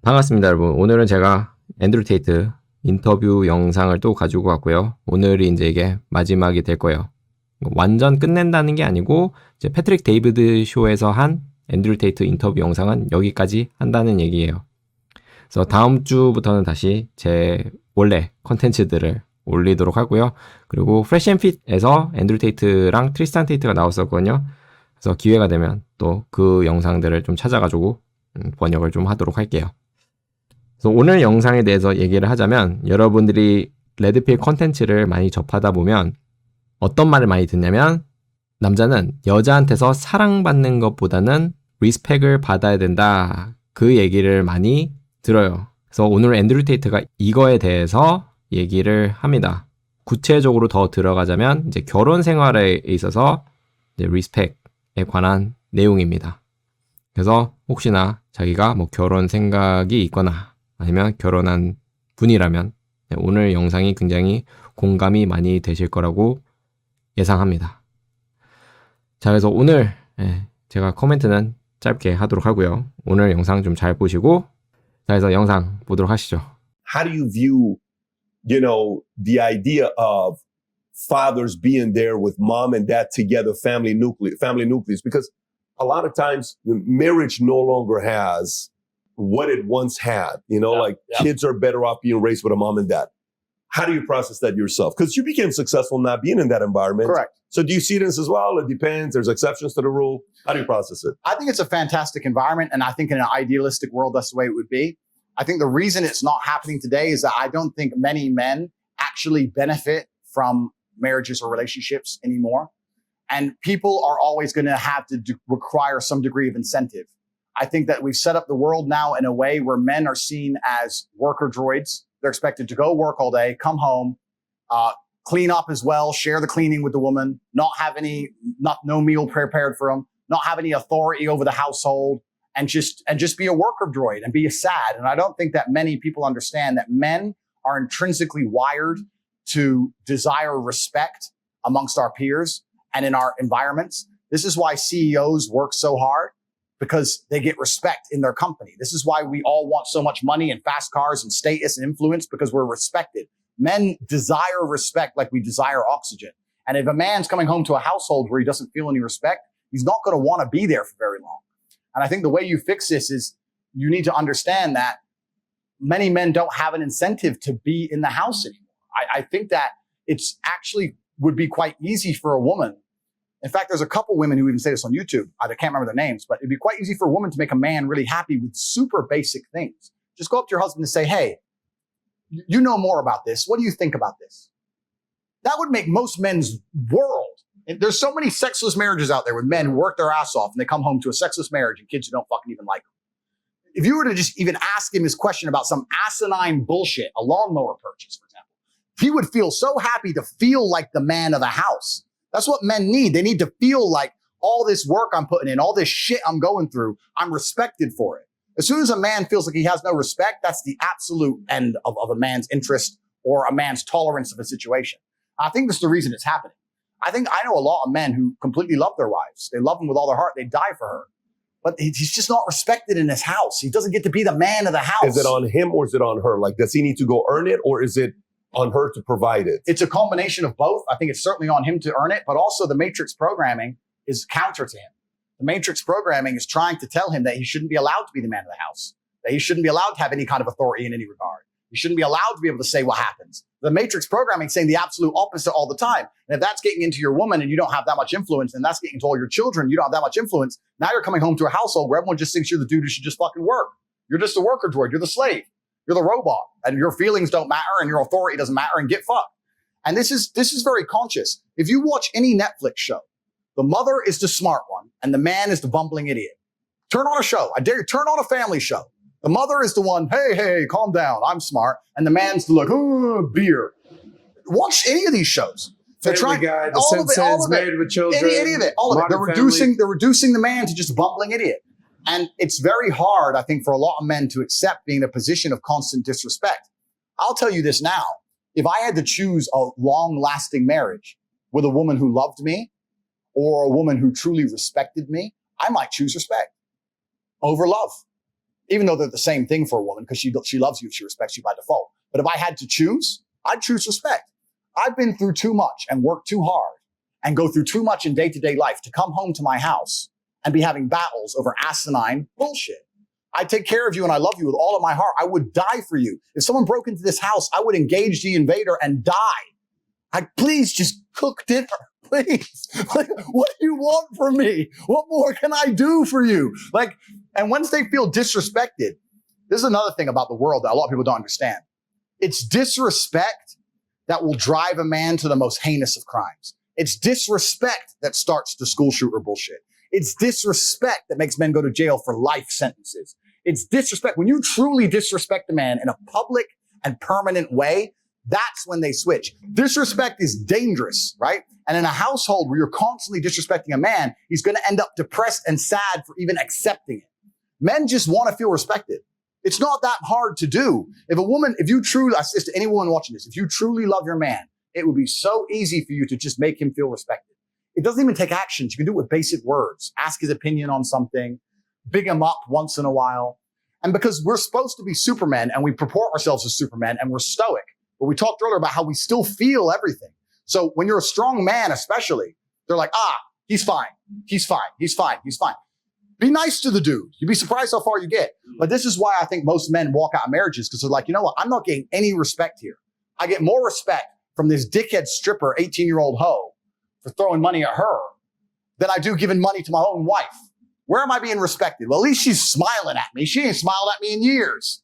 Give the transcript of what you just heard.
반갑습니다, 여러분. 오늘은 제가 앤드류테이트 인터뷰 영상을 또 가지고 왔고요. 오늘이 이제 이게 마지막이 될 거예요. 완전 끝낸다는 게 아니고 이제 패트릭 데이비드 쇼에서 한 앤드류테이트 인터뷰 영상은 여기까지 한다는 얘기예요. 그래서 다음 주부터는 다시 제 원래 컨텐츠들을 올리도록 하고요. 그리고 프레시 앤 핏에서 앤드류테이트랑 트리스탄 테이트가 나왔었거든요. 그래서 기회가 되면 또 그 영상들을 좀 찾아가지고 번역을 좀 하도록 할게요. 그래서 오늘 영상에 대해서 얘기를 하자면, 여러분들이 레드필 컨텐츠를 많이 접하다 보면 어떤 말을 많이 듣냐면, 남자는 여자한테서 사랑받는 것보다는 리스펙을 받아야 된다, 그 얘기를 많이 들어요. 그래서 오늘 앤드류테이트가 이거에 대해서 얘기를 합니다. 구체적으로 더 들어가자면 이제 결혼 생활에 있어서 이제 리스펙에 관한 내용입니다. 그래서 혹시나 자기가 뭐 결혼 생각이 있거나 아니면 결혼한 분이라면 오늘 영상이 굉장히 공감이 많이 되실 거라고 예상합니다. 자, 그래서 오늘 제가 코멘트는 짧게 하도록 하고요. 오늘 영상 좀 잘 보시고, 자, 그래서 영상 보도록 하시죠. How do you view, the idea of fathers being there with mom and dad together, family nucleus? Because a lot of times the marriage no longer has what it once had, kids are better off being raised with a mom and dad. How do you process that yourself? Because you became successful not being in that environment. Correct. So do you see this as well? It depends. There's exceptions to the rule. How do you process it? I think it's a fantastic environment. And I think in an idealistic world, that's the way it would be. I think the reason it's not happening today is that I don't think many men actually benefit from marriages or relationships anymore. And people are always going to have to require some degree of incentive. I think that we've set up the world now in a way where men are seen as worker droids. They're expected to go work all day, come home, clean up as well, share the cleaning with the woman, no meal prepared for them, not have any authority over the household, and just be a worker droid and be sad. And I don't think that many people understand that men are intrinsically wired to desire respect amongst our peers and in our environments. This is why CEOs work so hard, because they get respect in their company. This is why we all want so much money and fast cars and status and influence, because we're respected. Men desire respect like we desire oxygen. And if a man's coming home to a household where he doesn't feel any respect, he's not going to want to be there for very long. And I think the way you fix this is you need to understand that many men don't have an incentive to be in the house anymore. I think that it's actually would be quite easy for a woman. In fact, there's a couple women who even say this on YouTube. I can't remember their names, but it'd be quite easy for a woman to make a man really happy with super basic things. Just go up to your husband and say, hey, you know more about this. What do you think about this? That would make most men's world. And there's so many sexless marriages out there with men who work their ass off and they come home to a sexless marriage and kids who don't fucking even like them. If you were to just even ask him his question about some asinine bullshit, a lawnmower purchase, for example, he would feel so happy to feel like the man of the house. That's what men need. They need to feel like all this work I'm putting in, all this shit I'm going through, I'm respected for it. As soon as a man feels like he has no respect, that's the absolute end of a man's interest or a man's tolerance of a situation. I think that's the reason it's happening. I know a lot of men who completely love their wives. They love them with all their heart. They die for her. But he's just not respected in his house. He doesn't get to be the man of the house. Is it on him or is it on her? Like, does he need to go earn it, or is it on her to provide it? It's a combination of both. I think it's certainly on him to earn it, but also the matrix programming is counter to him. The matrix programming is trying to tell him that he shouldn't be allowed to be the man of the house, that he shouldn't be allowed to have any kind of authority in any regard. He shouldn't be allowed to be able to say what happens. The matrix programming is saying the absolute opposite all the time. And if that's getting into your woman and you don't have that much influence, and that's getting into all your children, you don't have that much influence. Now you're coming home to a household where everyone just thinks you're the dude who should just fucking work. You're just a worker droid. You're the slave. You're the robot, and your feelings don't matter and your authority doesn't matter, and get fucked. And this is very conscious. If you watch any Netflix show, the mother is the smart one and the man is the bumbling idiot. Turn on a show. I dare you, turn on a family show. The mother is the one, hey, calm down, I'm smart. And the man's the like, oh, beer. Watch any of these shows. They're trying Guy, the Simpsons, Married with Children, any of it, all of it. They're reducing the man to just a bumbling idiot. And it's very hard, I think, for a lot of men to accept being in a position of constant disrespect. I'll tell you this now. If I had to choose a long-lasting marriage with a woman who loved me or a woman who truly respected me, I might choose respect over love. even though they're the same thing for a woman, because she loves you, she respects you by default. But if I had to choose, I'd choose respect. I've been through too much and worked too hard and go through too much in day-to-day life to come home to my house and be having battles over asinine bullshit. I take care of you and I love you with all of my heart. I would die for you. If someone broke into this house, I would engage the invader and die. Please just cook dinner. Please. Like, what do you want from me? What more can I do for you? Like, and once they feel disrespected, this is another thing about the world that a lot of people don't understand. It's disrespect that will drive a man to the most heinous of crimes. It's disrespect that starts the school shooter bullshit. It's disrespect that makes men go to jail for life sentences. It's disrespect. When you truly disrespect a man in a public and permanent way, that's when they switch. Disrespect is dangerous, right? And in a household where you're constantly disrespecting a man, he's going to end up depressed and sad for even accepting it. Men just want to feel respected. It's not that hard to do. If you truly, I say to anyone watching this, if you truly love your man, it would be so easy for you to just make him feel respected. It doesn't even take actions. You can do it with basic words. Ask his opinion on something, big him up once in a while. And because we're supposed to be supermen and we purport ourselves as supermen and we're stoic, but we talked earlier about how we still feel everything. So when you're a strong man, especially, they're like, he's fine. He's fine. He's fine. He's fine. Be nice to the dude. You'd be surprised how far you get. But this is why I think most men walk out of marriages, because they're like, you know what? I'm not getting any respect here. I get more respect from this dickhead stripper, 18-year-old hoe for throwing money at her than I do giving money to my own wife. Where am I being respected? Well, at least she's smiling at me. She ain't smiled at me in years.